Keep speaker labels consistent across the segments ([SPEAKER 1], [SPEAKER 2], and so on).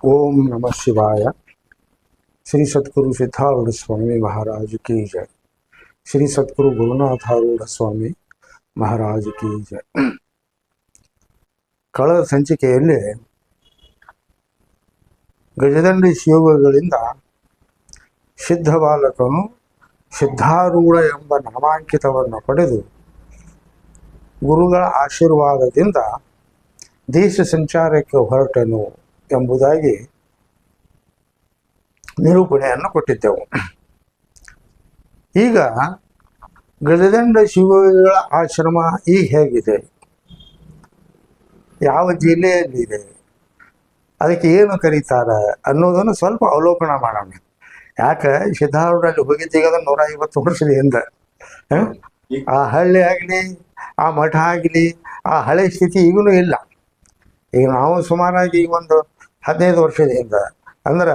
[SPEAKER 1] ओम नमः शिवाय। श्री सद्गुरु सिद्धारूढ़ स्वामी महाराज की जय। श्री सद्गुरु गुरुनाथारूढ़ स्वामी महाराज की जय। ಕಳೆದ ಸಂಚಿಕೆಯಲ್ಲಿ ಗಜದಂಡಿ ಶಿವಗಳಿಂದ ಸಿದ್ಧ ಬಾಲಕನು ಸಿದ್ಧಾರೂಢ ಎಂಬ ನಾಮಾಂಕಿತವನ್ನು ಪಡೆದು ಗುರುಗಳ ಆಶೀರ್ವಾದದಿಂದ ದೇಶ ಸಂಚಾರಕ್ಕೆ ಹೊರಟನು ಎಂಬುದಾಗಿ ನಿರೂಪಣೆಯನ್ನು ಕೊಟ್ಟಿದ್ದೆವು. ಈಗ ಗಜದಂಡ ಶಿವಗಳ ಆಶ್ರಮ ಈಗ ಹೇಗಿದೆ, ಯಾವ ಜಿಲ್ಲೆಯಲ್ಲಿದೆ, ಅದಕ್ಕೆ ಏನು ಕರೀತಾರೆ ಅನ್ನೋದನ್ನು ಸ್ವಲ್ಪ ಅವಲೋಕನ ಮಾಡೋಣ. ಯಾಕೆ ಸಿದ್ಧಾರೂಢಲ್ಲಿ ಹೋಗಿದ್ದೀಗ 150 ವರ್ಷದ ಹಿಂದೆ. ಆ ಹಳ್ಳಿ ಆಗಲಿ ಆ ಮಠ ಆಗಲಿ ಆ ಹಳೆ ಸ್ಥಿತಿ ಈಗಲೂ ಇಲ್ಲ. ಈಗ ನಾವು ಸುಮಾರಾಗಿ ಈಗ ಒಂದು 15 ವರ್ಷದ ಹಿಂದೆ ಅಂದ್ರೆ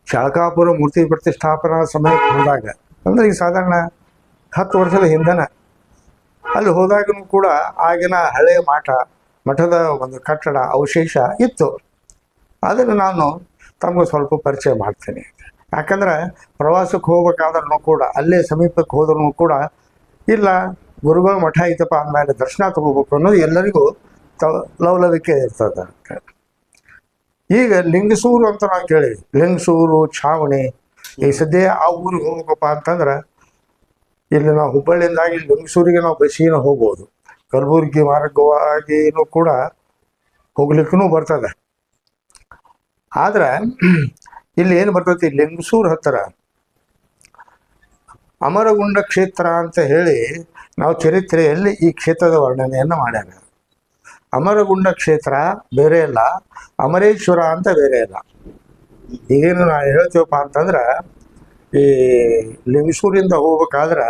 [SPEAKER 1] ಶಾಳಕಾಪುರ ಮೂರ್ತಿ ಪ್ರತಿಷ್ಠಾಪನಾ ಸಮಯಕ್ಕೆ ಹೋದಾಗ, ಅಂದ್ರೆ ಈಗ ಸಾಧಾರಣ 10 ವರ್ಷದ ಹಿಂದನ ಅಲ್ಲಿ ಹೋದಾಗಲೂ ಕೂಡ ಆಗಿನ ಹಳೆಯ ಮಠದ ಒಂದು ಕಟ್ಟಡ ಅವಶೇಷ ಇತ್ತು. ಅದನ್ನು ನಾನು ತಮಗೆ ಸ್ವಲ್ಪ ಪರಿಚಯ ಮಾಡ್ತೇನೆ. ಯಾಕಂದ್ರೆ ಪ್ರವಾಸಕ್ಕೆ ಹೋಗ್ಬೇಕಾದ್ರೂ ಕೂಡ ಅಲ್ಲೇ ಸಮೀಪಕ್ಕೆ ಹೋದ್ರೂ ಕೂಡ ಇಲ್ಲ ಗುರುಗಳ ಮಠ ಐತಪ್ಪ ಅಂದಮೇಲೆ ದರ್ಶನ ತಗೋಬೇಕು ಅನ್ನೋದು ಎಲ್ಲರಿಗೂ ಲವಲವಿಕೆ ಇರ್ತದೆ. ಈಗ ಲಿಂಗಸೂರು ಅಂತ ನಾವು ಕೇಳಿವಿ, ಲಿಂಗಸೂರು, ಛಾವಣಿ. ಈ ಸದ್ಯ ಆ ಊರಿಗೆ ಹೋಗ್ಬೇಕಪ್ಪ ಅಂತಂದ್ರೆ ಇಲ್ಲಿ ನಾವು ಹುಬ್ಬಳ್ಳಿಯಿಂದಾಗಿ ಲಿಂಗಸೂರಿಗೆ ನಾವು ಬಸ್ಸಿನ ಹೋಗ್ಬೋದು. ಕಲಬುರ್ಗಿ ಮಾರ್ಗವಾಗಿನೂ ಕೂಡ ಹೋಗ್ಲಿಕ್ಕೂ ಬರ್ತದೆ. ಆದ್ರೆ ಇಲ್ಲಿ ಏನು ಬರ್ತೈತಿ, ಲಿಂಗಸೂರು ಹತ್ತಿರ ಅಮರಗುಂಡ ಕ್ಷೇತ್ರ ಅಂತ ಹೇಳಿ ನಾವು ಚರಿತ್ರೆಯಲ್ಲಿ ಈ ಕ್ಷೇತ್ರದ ವರ್ಣನೆಯನ್ನು ಮಾಡ್ಯಾರ. ಅಮರಗುಂಡ ಕ್ಷೇತ್ರ ಬೇರೆ ಇಲ್ಲ, ಅಮರೇಶ್ವರ ಅಂತ ಬೇರೆ ಇಲ್ಲ. ಈಗೇನು ನಾವು ಹೇಳ್ತೀವಪ್ಪ ಅಂತಂದ್ರೆ ಈ ಲಿಂಗಸೂರಿಂದ ಹೋಗ್ಬೇಕಾದ್ರೆ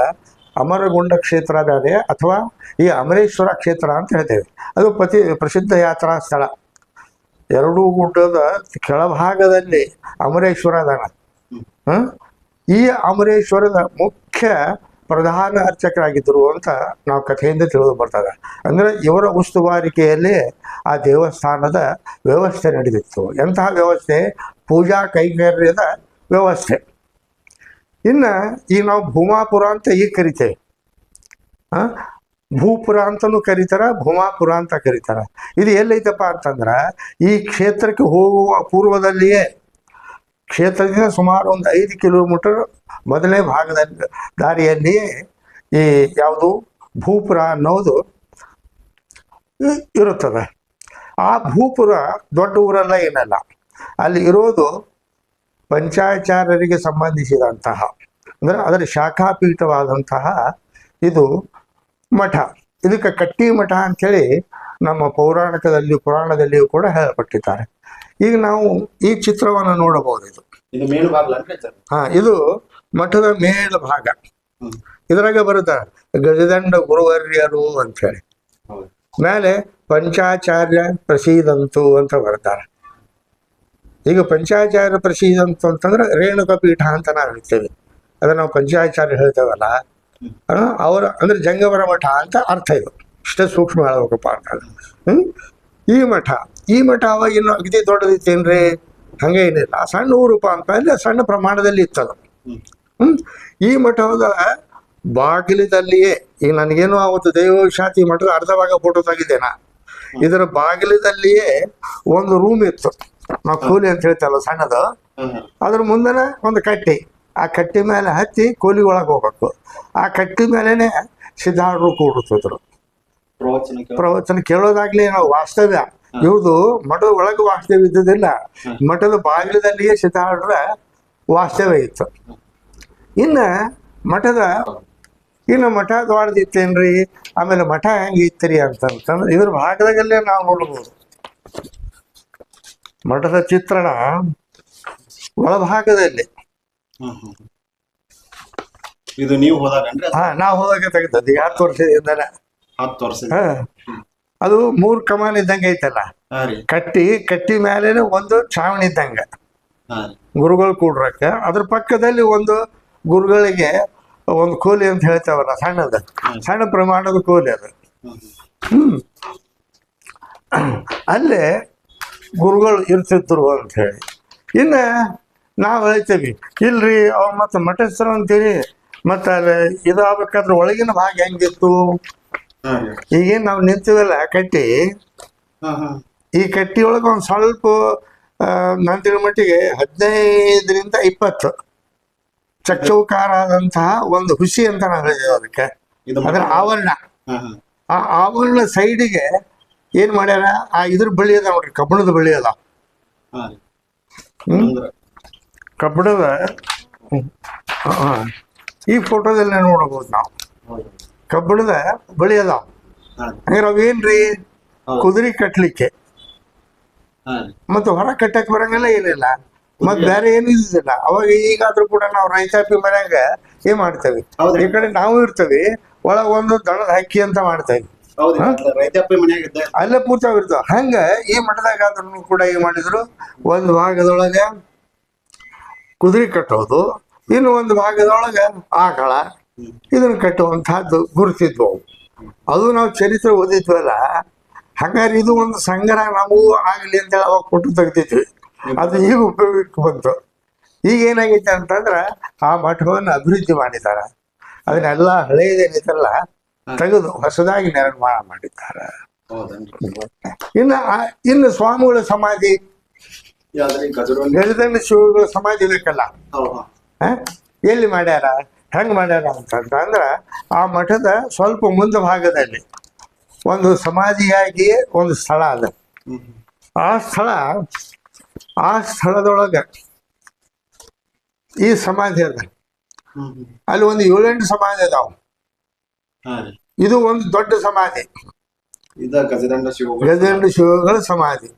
[SPEAKER 1] ಅಮರಗುಂಡ ಕ್ಷೇತ್ರ ಬೇರೆ ಅಥವಾ ಈ ಅಮರೇಶ್ವರ ಕ್ಷೇತ್ರ ಅಂತ ಹೇಳ್ತೇವೆ. ಅದು ಪ್ರಸಿದ್ಧ ಯಾತ್ರಾ ಸ್ಥಳ. ಎರಡೂ ಗುಡ್ಡದ ಕೆಳಭಾಗದಲ್ಲಿ ಅಮರೇಶ್ವರ ಅದಾನ. ಈ ಅಮರೇಶ್ವರದ ಮುಖ್ಯ ಪ್ರಧಾನ ಅರ್ಚಕರಾಗಿದ್ದರು ಅಂತ ನಾವು ಕಥೆಯಿಂದ ತಿಳಿದು ಬರ್ತದೆ. ಅಂದರೆ ಇವರ ಉಸ್ತುವಾರಿಕೆಯಲ್ಲಿ ಆ ದೇವಸ್ಥಾನದ ವ್ಯವಸ್ಥೆ ನಡೆದಿತ್ತು. ಎಂತಹ ವ್ಯವಸ್ಥೆ? ಪೂಜಾ ಕೈಂಕರ್ಯದ ವ್ಯವಸ್ಥೆ. ಇನ್ನು ಈಗ ನಾವು ಭೂಮಾಪುರ ಅಂತ ಈಗ ಕರಿತೇವೆ. ಭೂಪುರ ಅಂತಲೂ ಕರೀತಾರೆ, ಭೂಮಾಪುರ ಅಂತ ಕರೀತಾರೆ. ಇದು ಎಲ್ಲೈತಪ್ಪ ಅಂತಂದ್ರೆ ಈ ಕ್ಷೇತ್ರಕ್ಕೆ ಹೋಗುವ ಪೂರ್ವದಲ್ಲಿಯೇ, ಕ್ಷೇತ್ರದಿಂದ ಸುಮಾರು ಒಂದು 5 ಕಿಲೋಮೀಟರ್ ಮೊದಲನೇ ಭಾಗದಲ್ಲಿ ದಾರಿಯಲ್ಲಿಯೇ ಈ ಯಾವುದು ಭೂಪುರ ಅನ್ನೋದು ಇರುತ್ತದೆ. ಆ ಭೂಪುರ ದೊಡ್ಡ ಊರೆಲ್ಲ ಏನಲ್ಲ, ಅಲ್ಲಿ ಇರೋದು ಪಂಚಾಚಾರ್ಯರಿಗೆ ಸಂಬಂಧಿಸಿದಂತಹ, ಅಂದರೆ ಅದರ ಶಾಖಾಪೀಠವಾದಂತಹ ಇದು ಮಠ. ಇದಕ್ಕೆ ಕಟ್ಟಿ ಮಠ ಅಂಥೇಳಿ ನಮ್ಮ ಪುರಾಣದಲ್ಲಿಯೂ ಕೂಡ ಹೇಳಲ್ಪಟ್ಟಿದ್ದಾರೆ. ಈಗ ನಾವು ಈ ಚಿತ್ರವನ್ನು ನೋಡಬಹುದು. ಇದು ಮಠದ ಮೇಲ್ ಭಾಗ. ಇದ್ರಾಗ ಬರುತ್ತೆ ಗಜದಂಡ ಗುರುವರ್ಯರು ಅಂಥೇಳಿ. ಮೇಲೆ ಪಂಚಾಚಾರ್ಯ ಪ್ರಸೀದಂತು ಅಂತ ಬರ್ತಾರೆ. ಈಗ ಪಂಚಾಚಾರ್ಯ ಪ್ರಸೀದಂತು ಅಂತಂದ್ರೆ ರೇಣುಕ ಪೀಠ ಅಂತ ನಾವು ಹೇಳ್ತೇವೆ. ಅದನ್ನ ನಾವು ಪಂಚಾಚಾರ್ಯ ಹೇಳ್ತೇವಲ್ಲ, ಅಂದ್ರೆ ಜಂಗಮರ ಮಠ ಅಂತ ಅರ್ಥ. ಇದು ಇಷ್ಟೇ ಸೂಕ್ಷ್ಮ ಹೇಳ್ಬೇಕಪ್ಪ ಅಂತ. ಈ ಮಠ ಅವಾಗ ಇನ್ನು ಅಗದಿ ದೊಡ್ಡದಿತ್ತೇನ್ರಿ? ಹಂಗೆ ಏನಿಲ್ಲ, ಸಣ್ಣ ಊರುಪ ಅಂತ ಅಲ್ಲಿ ಸಣ್ಣ ಪ್ರಮಾಣದಲ್ಲಿ ಇತ್ತದು. ಈ ಮಠದ ಬಾಗಿಲದಲ್ಲಿಯೇ, ಈಗ ನನಗೇನು ಅವತ್ತು ದೈವಶಾತಿ ಮಠದ ಅರ್ಧ ಭಾಗ ಫೋಟೋ ತೆಗಿದ್ದೇನಾ, ಇದರ ಬಾಗಿಲದಲ್ಲಿಯೇ ಒಂದು ರೂಮ್ ಇತ್ತು. ನಾವು ಕೂಲಿ ಅಂತ ಹೇಳ್ತೇವಲ್ಲ ಸಣ್ಣದು, ಅದ್ರ ಮುಂದೆನೆ ಒಂದು ಕಟ್ಟಿ. ಆ ಕಟ್ಟಿ ಮೇಲೆ ಹತ್ತಿ ಕೂಲಿ ಒಳಗೆ ಹೋಗ್ಬೇಕು. ಆ ಕಟ್ಟಿ ಮೇಲೆನೆ ಸಿದ್ಧಾರೂಢರು ಕೂಡುತ್ತಿದ್ರು. ಪ್ರವಚನ ಕೇಳೋದಾಗ್ಲಿ ನಾವು ವಾಸ್ತವ್ಯ. ಇವ್ರದು ಮಠದ ಒಳಗೆ ವಾಸ್ತವ್ಯ ಇದ್ದುದಿಲ್ಲ, ಮಠದ ಬಾಗಿಲದಲ್ಲಿಯೇ ಸಿದ್ಧಾರೂಢರ ವಾಸ್ತವ್ಯ ಇತ್ತು. ಇನ್ನು ಮಠ ದೊಡ್ಡದಿತ್ತೇನ್ರಿ, ಆಮೇಲೆ ಮಠ ಹೆಂಗಿತ್ತರಿ ಅಂತಂದ್ರೆ ಇದ್ರ ಭಾಗದಾಗಲ್ಲೇ ನಾವು ನೋಡ್ಬೋದು. ಮಠದ ಚಿತ್ರಣ ಒಳಭಾಗದಲ್ಲಿ.
[SPEAKER 2] ಇದು ನೀವು ಹೋದಾಗ?
[SPEAKER 1] ನಾವು ಹೋದಾಗ ತೆಗೆದದ್ದು 10 ವರ್ಷದಿಂದನೇ. ಅದು 3 ಕಮಾನ್ ಇದ್ದಂಗೆ ಐತಲ್ಲ, ಕಟ್ಟಿ ಮೇಲೇನೆ ಒಂದು ಛಾವಣಿ ಇದ್ದಂಗ ಗುರುಗಳು ಕೂಡ್ರಕ್ಕೆ. ಅದ್ರ ಪಕ್ಕದಲ್ಲಿ ಒಂದು ಗುರುಗಳಿಗೆ ಒಂದು ಕೋಲಿ ಅಂತ ಹೇಳ್ತೇವಲ್ಲ, ಸಣ್ಣ ಪ್ರಮಾಣದ ಕೋಲಿ ಅದು. ಅಲ್ಲೇ ಗುರುಗಳು ಇರ್ತಿದ್ರು ಅಂತ ಹೇಳಿ. ಇನ್ನು ನಾವು ಹೇಳ್ತೇವೆ ಇಲ್ರಿ ಅವ್ರು ಮತ್ತೆ ಮಠಸ್ಥರು ಅಂತೀರಿ, ಮತ್ತೆ ಅಲ್ಲಿ ಇದಾಗಬೇಕಾದ್ರೆ ಒಳಗಿನ ಭಾಗ ಹೆಂಗಿತ್ತು. ಈಗೇನು ನಾವು ನಿಂತೀವಲ್ಲ ಕಟ್ಟಿ, ಈ ಕಟ್ಟಿ ಒಳಗೆ ಒಂದು ಸ್ವಲ್ಪ ನಾನು ತಿಳೋ ಮಟ್ಟಿಗೆ 15-20 ಚೌಕಾರ ಆದಂತಹ ಒಂದು ಹುಸಿ ಅಂತ ನಾವು ಹೇಳಿದ್ದೇವೆ ಅದಕ್ಕೆ. ಅದರ ಆವರಣ, ಆ ಆವರಣ ಸೈಡಿಗೆ ಏನ್ ಮಾಡ್ಯಾರ, ಆ ಇದ್ರ ಬಳಿ ಅದ ನೋಡ್ರಿ, ಕಬ್ಬಣದ ಬಳಿ ಅದ. ಕಬ್ಬಣದ ಈ ಫೋಟೋದಲ್ಲಿ ನೋಡಬಹುದು ನಾವು, ಕಬ್ಬಣದ ಬಳಿ ಅದಾವ. ಹಂಗಾರೆ ಅವೇನ್ರಿ, ಕುದುರೆ ಕಟ್ಲಿಕ್ಕೆ, ಮತ್ತು ಹೊರ ಕಟ್ಟಕ್ ಬರಂಗಿಲ್ಲ, ಏನಿಲ್ಲ, ಮತ್ ಬೇರೆ ಏನು ಇದ್ದಿಲ್ಲ ಅವಾಗ. ಈಗಾದ್ರೂ ಕೂಡ ನಾವು ರೈತಾಪಿ ಮನ್ಯಾಗ ಏನ್ ಮಾಡ್ತೇವೆ, ಈ ಕಡೆ ನಾವು ಇರ್ತೇವೆ, ಒಳಗ ಒಂದು ದಣದ ಹಕ್ಕಿ ಅಂತ ಮಾಡ್ತೇವೆ, ಅಲ್ಲೇ ಪೂರ್ತಾವ್ ಇರ್ತಾವ. ಹಂಗ ಈ ಮಠದಾಗ ಆದ್ರೂ ಕೂಡ ಏನ್ ಮಾಡಿದ್ರು, ಒಂದು ಭಾಗದೊಳಗೆ ಕುದುರೆ ಕಟ್ಟೋದು, ಇನ್ನು ಒಂದು ಭಾಗದೊಳಗೆ ಆಕಳ ಇದನ್ನ ಕಟ್ಟುವಂತಹದ್ದು ಗುರುತಿದ್ವು. ಅದು ನಾವು ಚರಿತ್ರೆ ಓದಿದ್ವಲ್ಲ, ಹಂಗಾರೆ ಇದು ಒಂದು ಸಂಗ್ರಹ ನಮಗೂ ಆಗಲಿ ಅಂತೇಳಿ ಅವಾಗ ಕೊಟ್ಟು ತೆಗ್ದಿದ್ವಿ. ಅದು ಈಗ ಉಪಯೋಗಕ್ಕೆ ಬಂತು. ಈಗ ಏನಾಗೈತೆ ಅಂತಂದ್ರೆ ಆ ಮಠವನ್ನು ಅಭಿವೃದ್ಧಿ ಮಾಡಿದ್ದಾರೆ, ಅದನ್ನೆಲ್ಲ ಹಳೆಯದೇನಿತ್ತಲ್ಲ ತೆಗೆದು ಹೊಸದಾಗಿ ನಿರ್ಮಾಣ ಮಾಡಿದ್ದಾರೆ. ಇನ್ನು ಸ್ವಾಮಿಗಳ ಸಮಾಧಿ, ಗಜದಂಡ ಶಿವಗಳ ಸಮಾಧಿ ಬೇಕಲ್ಲ, ಎಲ್ಲಿ ಮಾಡ್ಯಾರ, ಹೆಂಗ್ ಮಾಡ್ಯಾರ ಅಂತಂದ್ರ ಆ ಮಠದ ಸ್ವಲ್ಪ ಮುಂದೆ ಭಾಗದಲ್ಲಿ ಒಂದು ಸಮಾಧಿಯಾಗಿ ಒಂದು ಸ್ಥಳ ಅದ. ಆ ಸ್ಥಳದೊಳಗ ಈ ಸಮಾಧಿ ಅದ. ಅಲ್ಲಿ ಒಂದು 7-8 ಸಮಾಧಿ ಅದಾವ. ಇದು ಒಂದು ದೊಡ್ಡ ಸಮಾಧಿ, ಗಜದಂಡ ಶಿವಗಳ ಸಮಾಧಿ.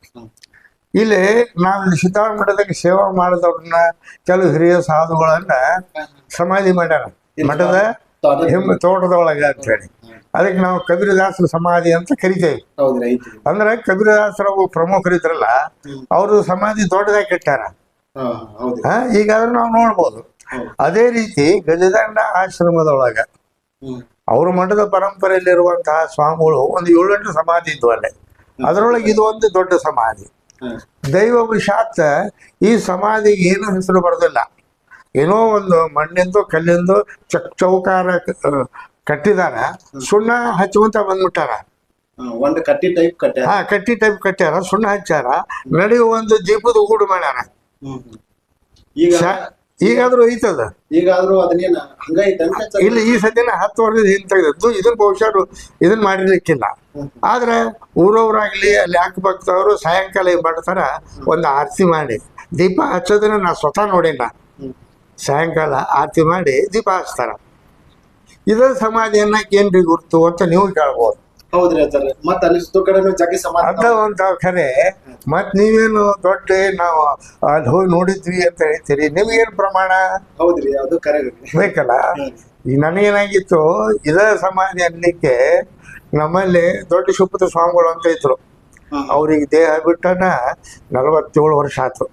[SPEAKER 1] ಇಲ್ಲಿ ನಾವು ಸಿದ್ಧಾರ್ಥ ಮಠದಾಗ ಸೇವಾ ಮಾಡಿದವ್ರನ್ನ, ಕೆಲವು ಹಿರಿಯ ಸಾಧುಗಳನ್ನ ಸಮಾಧಿ ಮಾಡ್ಯಾರ ಮಠದ ತೋಟದೊಳಗೆ ಅಂತ ಹೇಳಿ. ಅದಕ್ಕೆ ನಾವು ಕಬೀರದಾಸರ ಸಮಾಧಿ ಅಂತ ಕರಿತೇವೆ. ಅಂದ್ರೆ ಕಬೀರದಾಸರ ಪ್ರಮುಖರಿದ್ರಲ್ಲ, ಅವ್ರದ್ದು ಸಮಾಧಿ ದೊಡ್ಡದಾಗಿ ಕಟ್ಟಾರ. ಈಗಾದ್ರೂ ನಾವು ನೋಡ್ಬೋದು. ಅದೇ ರೀತಿ ಗಜದಂಡ ಆಶ್ರಮದೊಳಗ ಅವ್ರ ಮಠದ ಪರಂಪರೆಯಲ್ಲಿರುವಂತಹ ಸ್ವಾಮಿಗಳು ಒಂದು 7-8 ಸಮಾಧಿ ಇದ್ವು ಅಲ್ಲೇ. ಅದರೊಳಗೆ ಇದು ಒಂದು ದೊಡ್ಡ ಸಮಾಧಿ. ದೈವ ವಿಷಾತ್ ಈ ಸಮಾಧಿಗೆ ಏನು ಹೆಸರು ಬರೋದಿಲ್ಲ, ಏನೋ ಒಂದು ಮಣ್ಣಿಂದು ಕಲ್ಲಿಂದು ಚೌಕಾರ ಕಟ್ಟಿದಾರ, ಸುಣ್ಣ ಹಚ್ಚುವಂತ ಬಂದ್ಬಿಟ್ಟಾರ. ಕಟ್ಟಿ ಟೈಪ್ ಕಟ್ಟ್ಯಾರ, ಸುಣ್ಣ ಹಚ್ಚಾರ, ನಡೆಯುವ ಒಂದು ದೀಪದ ಗೂಡು ಮಾಡ್ಯಾರ. ಈಗಾದ್ರೂ ಐತದ, ಇಲ್ಲಿ ಈ ಸದ್ಯನ 10 ವರ್ಷದ ಹಿಂದೆ ತೆಗೆದದ್ದು. ಇದನ್ನ ಬಹುಶಃ ಇದನ್ನ ಮಾಡಿರ್ಲಿಕ್ಕಿಲ್ಲ. ಆದ್ರೆ ಊರವ್ರಾಗ್ಲಿ ಅಲ್ಲಿ ಅಕ್ಕಪಕ್ಕದವರು ಸಾಯಂಕಾಲ ಏನ್ ಮಾಡ್ತಾರ, ಒಂದು ಆರತಿ ಮಾಡಿ ದೀಪ ಹಚ್ಚೋದನ್ನ ನಾ ಸ್ವತಃ ನೋಡಿನ. ಸಾಯಂಕಾಲ ಆರತಿ ಮಾಡಿ ದೀಪ ಹಚ್ತಾರ. ಇದರ ಸಮಾಧಿಯನ್ನ ಏನ್ರಿ ಗುರ್ತು ಅಂತ ನೀವು ಕೇಳ್ಬೋದು. ಅಂತ ಖರೆ. ಮತ್ ನೀವೇನು ದೊಡ್ಡ ನಾವು ಅಲ್ಲಿ ಹೋಗಿ ನೋಡಿದ್ವಿ ಅಂತ ಹೇಳ್ತೀರಿ, ನಿಮ್ಗೇನು ಪ್ರಮಾಣ ಬೇಕಲ್ಲ. ಈಗ ನನಗೇನಾಗಿತ್ತು, ಇದ ಸಮಾಧಿ ಅನ್ಲಿಕ್ಕೆ ನಮ್ಮಲ್ಲಿ ದೊಡ್ಡ ಶುಪುತ್ರ ಸ್ವಾಮಿಗಳು ಅಂತ ಇದ್ರು. ಅವ್ರಿಗೆ ದೇಹ ಬಿಟ್ಟನ 47 ವರ್ಷ ಆಯ್ತು.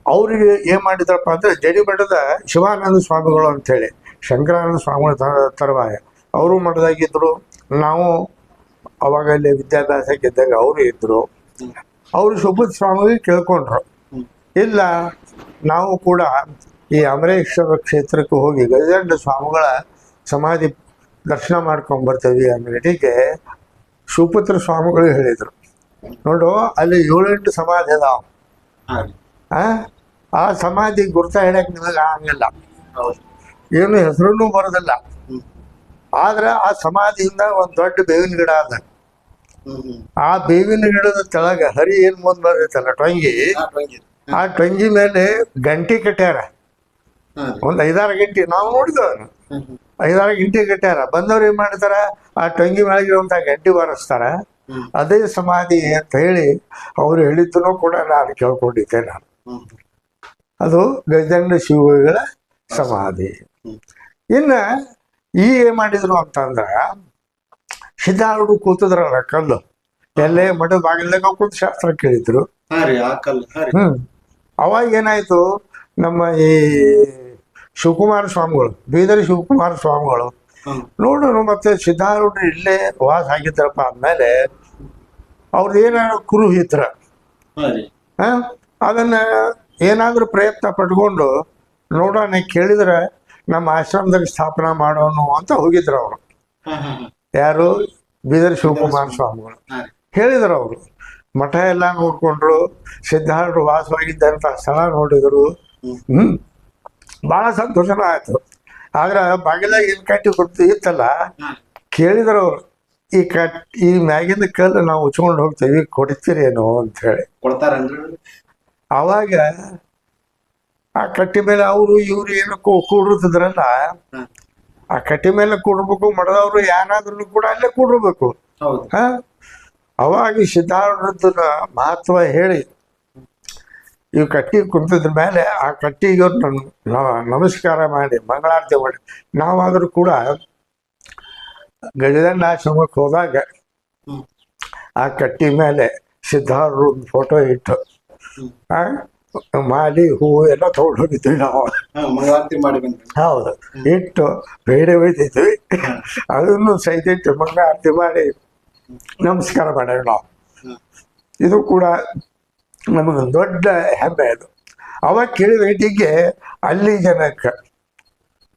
[SPEAKER 1] ಅವ್ರಿಗೆ ಏನ್ ಮಾಡಿದ್ರಪ್ಪ ಅಂದ್ರೆ, ಜಡಿಮಠದ ಶಿವಾನಂದ ಸ್ವಾಮಿಗಳು ಅಂತ ಹೇಳಿ, ಶಂಕರಾನಂದ ಸ್ವಾಮಿಗಳ ತರುವಾಯ ಅವರು ಮಠದಾಗಿದ್ರು. ನಾವು ಅವಾಗ ಅಲ್ಲಿ ವಿದ್ಯಾಭ್ಯಾಸಕ್ಕಿದ್ದಾಗ ಅವರು ಇದ್ರು. ಅವರು ಶುಭದ ಸ್ವಾಮಿಗೆ ಕೇಳ್ಕೊಂಡ್ರು, ಇಲ್ಲ ನಾವು ಕೂಡ ಈ ಅಮರೇಶ್ವರ ಕ್ಷೇತ್ರಕ್ಕೆ ಹೋಗಿ ಗಜದಂಡ ಸ್ವಾಮಿಗಳ ಸಮಾಧಿ ದರ್ಶನ ಮಾಡ್ಕೊಂಡ್ ಬರ್ತೇವಿ ಅನ್ನೋಟಿಗೆ ಶಿವಪುತ್ರ ಸ್ವಾಮಿಗಳು ಹೇಳಿದ್ರು, ನೋಡು ಅಲ್ಲಿ 7-8 ಸಮಾಧಿ ಅದಾವ, ಆ ಸಮಾಧಿ ಗುರ್ತ ಹೇಳಕ್ ನಿಮಗೆ ಆಗಂಗಿಲ್ಲ, ಏನು ಹೆಸರನ್ನು ಬರೋದಿಲ್ಲ. ಆದ್ರೆ ಆ ಸಮಾಧಿಯಿಂದ ಒಂದ್ ದೊಡ್ಡ ಬೇವಿನ ಗಿಡ ಅದ. ಆ ಬೇವಿನ ಗಿಡದ ತೆಳಗ ಹರಿ ಏನ್ ಮುಂದ್ ಬರ್ತೈತಲ್ಲ ಟೊಂಗಿ, ಆ ಟೊಂಗಿ ಮೇಲೆ ಗಂಟಿ ಕಟ್ಟ್ಯಾರ. ಒಂದ್ 5-6 ಗಂಟೆ ನಾವು ನೋಡಿದವ, 5-6 ಗಂಟೆ ಕಟ್ಟ್ಯಾರ. ಬಂದವ್ರು ಏನ್ ಮಾಡ್ತಾರ, ಆ ಟೊಂಗಿ ಮೇಳಗಿರುವಂತ ಗಂಟಿ ಬಾರಿಸ್ತಾರ. ಅದೇ ಸಮಾಧಿ ಅಂತ ಹೇಳಿ ಅವ್ರು ಹೇಳಿದ್ದನ್ನು ಕೂಡ ನಾನು ಕೇಳ್ಕೊಂಡಿದ್ದೆ. ನಾನು ಅದು ಗಜದಂಡ ಶಿವಗಳ ಸಮಾಧಿ. ಇನ್ನ ಏನ್ ಮಾಡಿದ್ರು ಅಂತಂದ್ರ, ಸಿದ್ಧಾರೂಢರು ಕೂತಿದ್ರಲ್ಲ ಕಲ್ಲು, ಎಲ್ಲೇ ಮಠದ ಬಾಗಿಲ್ದಾಗ ಕೂತು ಶಾಸ್ತ್ರ ಕೇಳಿದ್ರು. ಅವಾಗ ಏನಾಯ್ತು, ನಮ್ಮ ಈ ಶಿವಕುಮಾರ ಸ್ವಾಮಿಗಳು, ಬೀದರ್ ಶಿವಕುಮಾರ ಸ್ವಾಮಿಗಳು ನೋಡೋಣ, ಮತ್ತೆ ಸಿದ್ಧಾರೂಢರು ಇಲ್ಲೇ ವಾಸ ಆಗಿದ್ರಪ್ಪ ಅಂದ್ಮೇಲೆ ಅವ್ರದ್ದು ಏನಾದ್ರು ಕುರುಹು ಇದ್ರ
[SPEAKER 2] ಹಾ ರೀ.
[SPEAKER 1] ಅದನ್ನ ಏನಾದ್ರೂ ಪ್ರಯತ್ನ ಪಟ್ಕೊಂಡು ನೋಡೋಣ ಕೇಳಿದ್ರೆ ನಮ್ಮ ಆಶ್ರಮದಲ್ಲಿ ಸ್ಥಾಪನಾ ಮಾಡೋನು ಅಂತ ಹೋಗಿದ್ರು ಅವರು.
[SPEAKER 2] ಹಾ ಹಾ ಹಾ.
[SPEAKER 1] ಯಾರು? ಬೀದರ್ ಶಿವಕುಮಾರ ಸ್ವಾಮಿಗಳು
[SPEAKER 2] ಹಾ ರೀ.
[SPEAKER 1] ಹೇಳಿದ್ರು. ಅವರು ಮಠ ಎಲ್ಲ ನೋಡ್ಕೊಂಡ್ರು, ಸಿದ್ಧಾರ್ಥರು ವಾಸವಾಗಿದ್ದಂಥ ಸ್ಥಳ ನೋಡಿದ್ರು.
[SPEAKER 2] ಹ್ಮ್.
[SPEAKER 1] ಬಹಳ ಸಂತೋಷನ ಆಯ್ತು. ಆದ್ರೆ ಬಾಗಿಲಾಗ ಏನ್ ಕಟ್ಟಿ ಕೊಡ್ತು ಇತ್ತಲ್ಲ,
[SPEAKER 2] ಹಾ.
[SPEAKER 1] ಕೇಳಿದ್ರು ಅವರು, ಈ ಮ್ಯಾಗಿಂದ ಕಲ್ಲು ನಾವು ಉಚ್ಕೊಂಡು ಹೋಗ್ತೀವಿ, ಕೊಡ್ತೀರೇನೋ ಅಂತ ಹೇಳಿ.
[SPEAKER 2] ಕೊಡ್ತಾರನ್ರಿ?
[SPEAKER 1] ಅವಾಗ ಆ ಕಟ್ಟಿ ಮೇಲೆ ಅವರು ಇವ್ರು ಏನು ಕೂಡಿರ್ತಿದ್ರಲ್ಲ,
[SPEAKER 2] ಹಾ.
[SPEAKER 1] ಆ ಕಟ್ಟಿ ಮೇಲೆ ಕೂಡ್ಬೇಕು, ಮಠದವ್ರು ಯಾರಾದ್ರೂ ಕೂಡ ಅಲ್ಲೇ ಕೂಡಿರ್ಬೇಕು.
[SPEAKER 2] ಹೌದು.
[SPEAKER 1] ಅವಾಗ ಸಿದ್ಧಾರ್ಥನ ಮಹತ್ವ ಹೇಳಿ ಇವ್ ಕಟ್ಟಿ ಕುಂತಿದ್ರ ಮೇಲೆ ಆ ಕಟ್ಟಿಗೆ ನಮಸ್ಕಾರ ಮಾಡಿ ಮಂಗಳಾರತಿ ಮಾಡಿ, ನಾವಾದ್ರೂ ಕೂಡ ಗಜದಂಡ ಆಶ್ರಮಕ್ಕೆ ಹೋದಾಗ
[SPEAKER 2] ಹ್ಮ್.
[SPEAKER 1] ಆ ಕಟ್ಟಿ ಮೇಲೆ ಸಿದ್ಧಾರ್ಥರು ಒಂದು ಫೋಟೋ ಇಟ್ಟು ಮಾಲಿ ಹೂವು ಎಲ್ಲ ತಗೊಂಡು ಹೋಗಿದ್ವಿ ನಾವು.
[SPEAKER 2] ಹಾ, ಮಂಗಳಾರತಿ ಮಾಡಿ ಬಂದ್ರಿ.
[SPEAKER 1] ಹೌದು, ಇಟ್ಟು ಬೇರೆ ಒಯ್ದಿದ್ವಿ. ಅದನ್ನು ಸಹಿತ ಇಟ್ಟು ಮಂಗಳಾರತಿ ಮಾಡಿ ನಮಸ್ಕಾರ ಮಾಡ್ಯಾವ ನಾವು. ಇದು ಕೂಡ ನಮಗೊಂದು ದೊಡ್ಡ ಹೆಮ್ಮೆ. ಅದು ಅವಾಗ ಕೇಳಿದ ರೇಟಿಗೆ ಅಲ್ಲಿ ಜನಕ್ಕೆ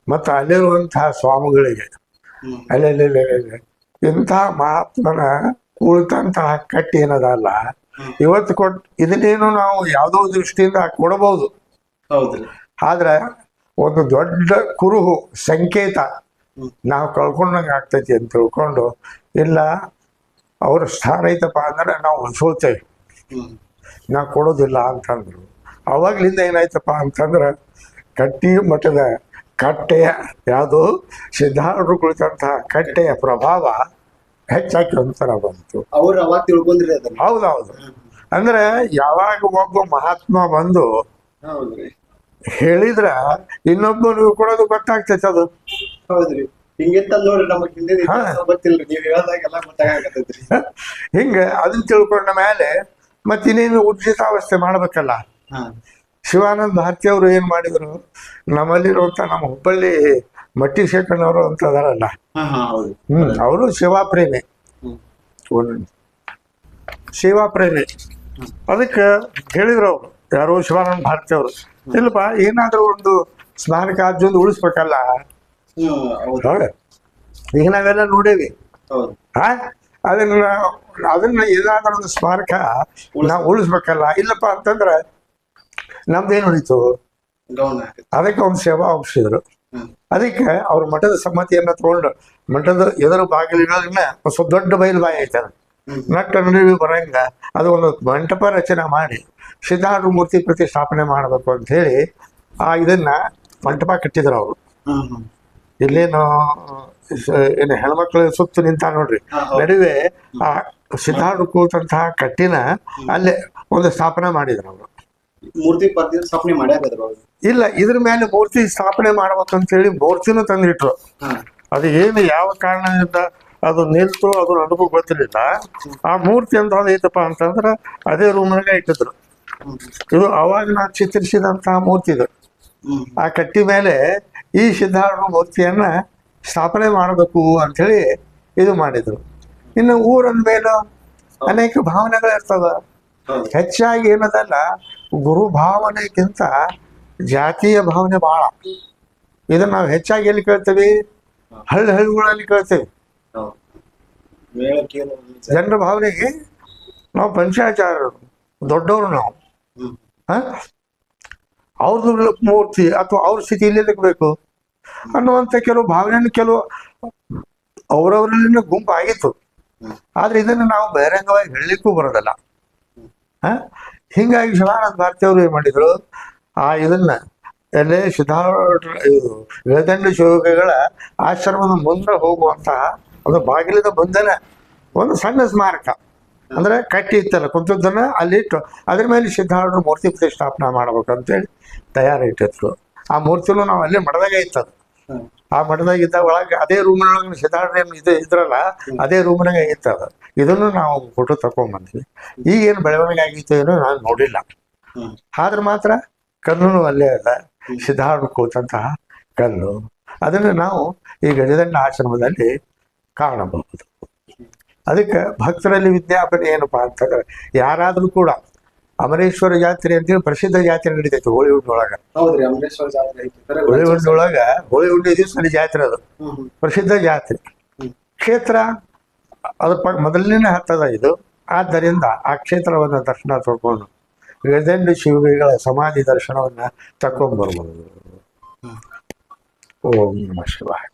[SPEAKER 1] ಮತ್ತು ಅಲ್ಲಿರುವಂತಹ ಸ್ವಾಮಿಗಳಿಗೆ ಅಲ್ಲಲ್ಲಿ ಇಂತಹ ಮಹಾತ್ಮನ ಕುಳಿತಂತಹ ಕಟ್ಟಿ ಏನದಲ್ಲ, ಇವತ್ತು ಇದನ್ನೇನು ನಾವು ಯಾವುದೋ ದೃಷ್ಟಿಯಿಂದ ಕೊಡಬಹುದು.
[SPEAKER 2] ಹೌದ್ರಿ.
[SPEAKER 1] ಆದ್ರೆ ಒಂದು ದೊಡ್ಡ ಕುರುಹು ಸಂಕೇತ ನಾವು ಕಳ್ಕೊಂಡಂಗೆ ಆಗ್ತೈತಿ ಅಂತ ತಿಳ್ಕೊಂಡು, ಇಲ್ಲ ಅವ್ರ ಸ್ಥಾನ ಐತಪ್ಪ ಅಂದ್ರೆ ನಾವು ಹೊಂದ್ಕೊಳ್ತೇವೆ, ನಾವು ಕೊಡೋದಿಲ್ಲ ಅಂತಂದ್ರು. ಅವಾಗ್ಲಿಂದ ಏನಾಯ್ತಪ್ಪ ಅಂತಂದ್ರೆ ಕಟ್ಟಿ ಮಠದ ಕಟ್ಟೆಯ ಯಾವುದು ಸಿದ್ಧಾರ್ಥರು ಕುಳಿತಂತಹ ಕಟ್ಟೆಯ ಪ್ರಭಾವ ಹೆಚ್ಚಾಗಿ ಒಂಥರ ಬಂತು.
[SPEAKER 2] ಅವ್ರು ಅವಾಗ ತಿಳ್ಕೊಂಡ್ರಿ ಅದನ್ನ.
[SPEAKER 1] ಹೌದೌದು. ಅಂದ್ರೆ ಯಾವಾಗ ಒಬ್ಬ ಮಹಾತ್ಮ ಬಂದು
[SPEAKER 2] ಹೌದ್ರಿ
[SPEAKER 1] ಹೇಳಿದ್ರ ಇನ್ನೊಬ್ಬನಿಗೂ ಕೂಡ ಅದು ಗೊತ್ತಾಗ್ತೈತೆ. ಅದು
[SPEAKER 2] ಹೌದ್ರಿ. ಹಿಂಗಿತ್ತ ನೋಡ್ರಿ, ನಮಗ್ ಹಿಂದೆ ಗೊತ್ತಿಲ್ರಿ, ನೀವ್ ಹೇಳ್ದಾಗೆಲ್ಲ ಗೊತ್ತಾಗತ್ತೈತ್ರಿ.
[SPEAKER 1] ಹಿಂಗ ಅದನ್ನ ತಿಳ್ಕೊಂಡ ಮೇಲೆ ಮತ್ತಿನ್ನೇನು ಉರ್ಜಿತಾವಸ್ಥೆ ಮಾಡ್ಬೇಕಲ್ಲ. ಶಿವಾನಂದ ಭಾರತಿ ಅವರು ಏನ್ ಮಾಡಿದ್ರು, ನಮ್ಮಲ್ಲಿರುವಂತ ನಮ್ಮ ಹುಬ್ಬಳ್ಳಿ ಮಟ್ಟಿ ಶೇಖಣ್ಣವರು ಅಂತ ಅದಾರಲ್ಲ, ಅವರು ಶಿವಾಪ್ರೇಮಿ, ಶಿವಾಪ್ರೇಮಿ. ಅದಕ್ಕೆ ಹೇಳಿದ್ರು ಅವರು, ಯಾರೋ ಶಿವಾನಂದ ಭಾರತಿ ಅವರು, ಇಲ್ಲಪ್ಪ ಏನಾದ್ರೂ ಒಂದು ಸ್ಮಾರಕ ಅಜ್ಜೊಂದು ಉಳಿಸ್ಬೇಕಲ್ಲ. ಈಗ ನಾವೆಲ್ಲ ನೋಡೇವಿ. ಅದನ್ನ ಏನಾದ್ರೂ ಒಂದು ಸ್ಮಾರಕ ನಾವು ಉಳಿಸ್ಬೇಕಲ್ಲ. ಇಲ್ಲಪ್ಪ ಅಂತಂದ್ರೆ ನಮ್ದೇನು ಉಳಿತು? ಅದಕ್ಕೆ ಒಂದು ಸೇವಾ ಒಪ್ಪಿಸಿದ್ರು. ಅದಕ್ಕೆ ಅವ್ರ ಮಠದ ಸಮ್ಮತಿಯನ್ನ ತಗೊಂಡು ಮಠದ ಎದುರು ಬಾಗಿಲುಗಳನ್ನ ಸ್ವಲ್ಪ ದೊಡ್ಡ ಬಯಲು ಬಾಯಿ ಐತೆ, ನಟ್ಟ ನಡುವೆ ಬರಂಗ ಅದು ಒಂದು ಮಂಟಪ ರಚನೆ ಮಾಡಿ ಸಿದ್ಧಾರ್ಥ ಮೂರ್ತಿ ಪ್ರತಿಷ್ಠಾಪನೆ ಮಾಡಬೇಕು ಅಂತ ಹೇಳಿ ಇದನ್ನ ಮಂಟಪ ಕಟ್ಟಿದ್ರು ಅವರು. ಇಲ್ಲೇನು ಏನು ಹೆಣ್ಮಕ್ಳು ಸುತ್ತು ನಿಂತ ನೋಡ್ರಿ, ನಡುವೆ ಆ ಸಿದ್ಧಾರ್ಥ ಕೂತಂತಹ ಕಟ್ಟಿನ ಅಲ್ಲೇ ಒಂದು ಸ್ಥಾಪನೆ ಮಾಡಿದ್ರು ಅವರು.
[SPEAKER 2] ಮೂರ್ತಿ ಸ್ಥಾಪನೆ ಮಾಡ್ಯಾರ?
[SPEAKER 1] ಇಲ್ಲ, ಇದ್ರ ಮೇಲೆ ಮೂರ್ತಿ ಸ್ಥಾಪನೆ ಮಾಡ್ಬೇಕಂತ ಹೇಳಿ ಮೂರ್ತಿನೂ ತಂದಿಟ್ರು. ಅದು ಏನು ಯಾವ ಕಾರಣದಿಂದ ಅದು ನಿಲ್ತು ಅದು ನನಗೂ ಗೊತ್ತಿರಲಿಲ್ಲ. ಆ ಮೂರ್ತಿ ಅಂತ ಐತಪ್ಪ ಅಂತಂದ್ರೆ ಅದೇ ರೂಮ್ನಾಗ ಇಟ್ಟಿದ್ರು. ಇದು ಅವಾಗ ನಾವು ಚಿತ್ರಿಸಿದಂತಹ ಮೂರ್ತಿ ಇದು. ಆ ಕಟ್ಟಿ ಮೇಲೆ ಈ ಸಿದ್ಧಾರ್ಥ ಮೂರ್ತಿಯನ್ನ ಸ್ಥಾಪನೆ ಮಾಡಬೇಕು ಅಂಥೇಳಿ ಇದು ಮಾಡಿದ್ರು. ಇನ್ನು ಊರಂದ ಮೇಲೆ ಅನೇಕ ಭಾವನೆಗಳಿರ್ತವ. ಹೆಚ್ಚಾಗಿ ಏನದಲ್ಲ, ಗುರು ಭಾವನೆಗಿಂತ ಜಾತೀಯ ಭಾವನೆ ಬಹಳ. ಇದನ್ನ ನಾವು ಹೆಚ್ಚಾಗಿ ಎಲ್ಲಿ ಕೇಳ್ತೇವೆ? ಹಳ್ಳಿಗಳಲ್ಲಿ ಕೇಳ್ತೇವೆ. ಜನರ ಭಾವನೆಗೆ ನಾವು ಪಂಚಾಚಾರ್ಯರು ದೊಡ್ಡವರು, ನಾವು ಅವ್ರದ್ದು ಮೂರ್ತಿ ಅಥವಾ ಅವ್ರ ಸ್ಥಿತಿ ಇಲ್ಲಿರ್ಬೇಕು ಅನ್ನುವಂಥ ಕೆಲವು ಭಾವನೆ ಕೆಲವು ಅವರವರಲ್ಲಿನ ಗುಂಪು ಆಗಿತ್ತು. ಆದ್ರೆ ಇದನ್ನು ನಾವು ಬಹಿರಂಗವಾಗಿ ಹೇಳಲಿಕ್ಕೂ ಬರೋದಲ್ಲ. ಹಿಂಗಾಗಿ ಶಿವಾನಂದ ಭಾರತಿ ಅವರು ಏನ್ ಮಾಡಿದ್ರು, ಇದನ್ನ ಎಲ್ಲೇ ವೇದಂಡ ಶಿವಗಳ ಆಶ್ರಮದ ಮುಂದೆ ಹೋಗುವಂತಹ ಒಂದು ಬಾಗಿಲದ ಮುಂದೆನೆ ಒಂದು ಸಣ್ಣ ಸ್ಮಾರಕ, ಅಂದ್ರೆ ಕಟ್ಟಿ ಇತ್ತಲ್ಲ ಕುಂತದ್ದನ್ನ ಅಲ್ಲಿಟ್ಟು ಅದ್ರ ಮೇಲೆ ಸಿದ್ಧಾರ್ಥ ಮೂರ್ತಿ ಪ್ರತಿಷ್ಠಾಪನೆ ಮಾಡ್ಬೇಕಂತೇಳಿ ತಯಾರಿಟ್ಟಿದ್ರು. ಆ ಮೂರ್ತಿನೂ ನಾವು ಅಲ್ಲೇ ಮಠದಾಗ ಇತ್ತದು. ಆ ಮಠದಾಗ ಇದ್ದ ಒಳಗೆ ಅದೇ ರೂಮಿನೊಳಗೆ ಸಿದ್ಧಾರ್ಥ ಇದ್ರಲ್ಲ, ಅದೇ ರೂಮಿನಾಗ ಇತ್ತದ. ಇದನ್ನು ನಾವು ಫೋಟೋ ತಕೊಂಡ್ಬಂದ್ವಿ. ಈಗೇನು ಬೆಳವಣಿಗೆ ಆಗಿತ್ತು ಏನೋ ನಾನು ನೋಡಿಲ್ಲ. ಆದ್ರೆ ಮಾತ್ರ ಕಲ್ಲು ಅಲ್ಲೇ ಅಲ್ಲ, ಸಿದ್ಧಾರ್ಥ ಕೂತಂತಹ ಕಲ್ಲು. ಅದನ್ನು ನಾವು ಈ ಗಜದಂಡ ಆಶ್ರಮದಲ್ಲಿ ಕಾಣಬಹುದು. ಅದಕ್ಕೆ ಭಕ್ತರಲ್ಲಿ ವಿಜ್ಞಾಪನೆ ಏನಪ್ಪಾ ಅಂತಂದ್ರೆ ಯಾರಾದರೂ ಕೂಡ ಅಮರೇಶ್ವರ ಜಾತ್ರೆ ಅಂತೇಳಿ ಪ್ರಸಿದ್ಧ ಜಾತ್ರೆ ನಡೀತೈತಿ ಹೋಳಿ ಹುಣ್ಣಿನೊಳಗ.
[SPEAKER 2] ಹೌದ್ರಿ, ಅಮರೇಶ್ವರ ಜಾತ್ರೆ ಐತಿ.
[SPEAKER 1] ಹೋಳಿ ಹುಣ್ಣಿನೊಳಗ ಹೋಳಿ ಹುಣ್ಣಿ ದಿವಸ ಜಾತ್ರೆ ಅದು ಪ್ರಸಿದ್ಧ ಜಾತ್ರೆ ಕ್ಷೇತ್ರ. ಅದ್ರ ಮೊದಲನೇ ಹತ್ತದ ಇದು. ಆದ್ದರಿಂದ ಆ ಕ್ಷೇತ್ರವನ್ನು ದರ್ಶನ ತಗೊಂಡು ಗಜೇಂದ್ರ ಶಿವಗಳ ಸಮಾಧಿ ದರ್ಶನವನ್ನ ತಕೊಂಡ್ಬರ್ಬೋದು. ಓಂ ನಮಃ ಶಿವಾಯ.